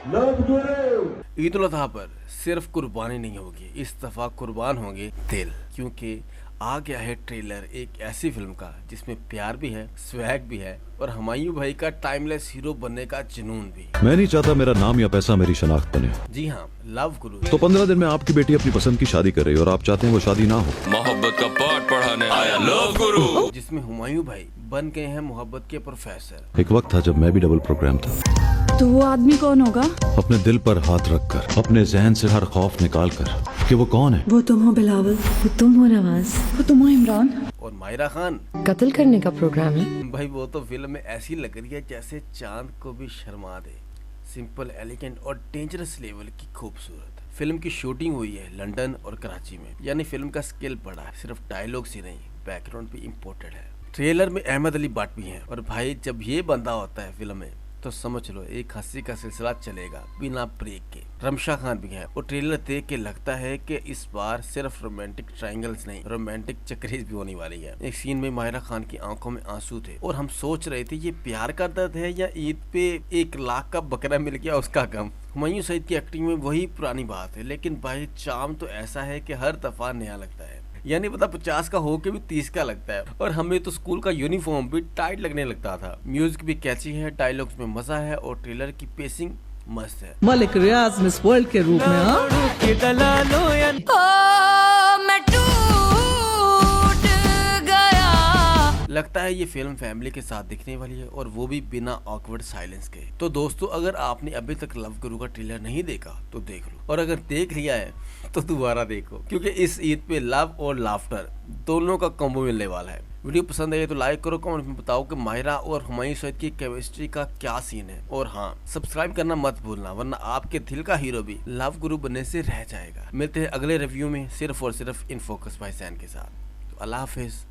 Love गुरु। ईद उल अजहा पर सिर्फ कुर्बानी नहीं होगी, इस दफा कुर्बान होंगे दिल, क्योंकि आ गया है ट्रेलर एक ऐसी फिल्म का जिसमें प्यार भी है, स्वैग भी है और हुमायूं भाई का टाइमलेस हीरो बनने का जुनून भी। मैं नहीं चाहता मेरा नाम या पैसा मेरी शनाख्त बने। जी हाँ, लव गुरु। तो 15 दिन में आपकी बेटी अपनी पसंद की शादी कर रही है और आप चाहते हैं वो शादी ना हो। मोहब्बत का पाठ पढ़ाने आया लव गुरु, जिसमें हुमायूं भाई बन गए हैं मोहब्बत के प्रोफेसर। एक वक्त था जब मैं भी डबल प्रोग्राम था। तो वो आदमी कौन होगा? अपने दिल पर हाथ रखकर, अपने जहन से हर खौफ निकाल कर कि वो कौन है। वो तुम हो बिलावल, वो तुम हो नवाज, वो तुम हो इमरान। और मायरा खान। कत्ल करने का प्रोग्राम है भाई वो तो फिल्म में ऐसी लग रही है जैसे चांद को भी शर्मा दे। सिंपल, एलिगेंट और डेंजरस लेवल की खूबसूरत फिल्म की शूटिंग हुई है लंदन और कराची में, यानी फिल्म का स्केल बड़ा है, सिर्फ डायलॉग्स ही नहीं, बैकग्राउंड भी इम्पोर्टेंट है। ट्रेलर में अहमद अली भट्ट भी हैं और भाई जब ये बंदा होता है फिल्म में तो समझ लो एक हंसी का सिलसिला चलेगा बिना ब्रेक के। रमशा खान भी है और ट्रेलर देख के लगता है कि इस बार सिर्फ रोमांटिक ट्रायंगल्स नहीं, रोमांटिक चक्रीज भी होने वाली है। एक सीन में मायरा खान की आंखों में आंसू थे और हम सोच रहे थे ये प्यार का दर्द है या ईद पे 1 लाख का बकरा मिल गया उसका गम। हुमायूं सईद की एक्टिंग में वही पुरानी बात है, लेकिन भाई चार्म तो ऐसा है कि हर दफा नया लगता है, यानी पता 50 का हो के भी 30 का लगता है। और हमें तो स्कूल का यूनिफॉर्म भी टाइट लगने लगता था। म्यूजिक भी कैची है, डायलॉग्स में मजा है और ट्रेलर की पेसिंग मस्त है। मलिक रियाज मिस वर्ल्ड के रूप में लगता है ये फिल्म फैमिली के साथ दिखने वाली है और वो भी बिना ऑकवर्ड साइलेंस के। तो दोस्तों, अगर आपने अभी तक लव गुरु का ट्रेलर नहीं देखा तो देख लो, और अगर देख लिया है तो दोबारा देखो, क्योंकि इस ईद पे लव और लाफ्टर दोनों का कॉम्बो मिलने वाला है। वीडियो पसंद आई तो लाइक करो, कमेंट में बताओ कि मायरा और हुमायूं सईद की केमिस्ट्री का क्या सीन है। और हाँ, सब्सक्राइब करना मत भूलना, वरना आपके दिल का हीरो भी लव गुरु बनने से रह जाएगा। मिलते हैं अगले रिव्यू में सिर्फ और सिर्फ इन फोकस भाई सैन के साथ। तो अल्लाह हाफिज।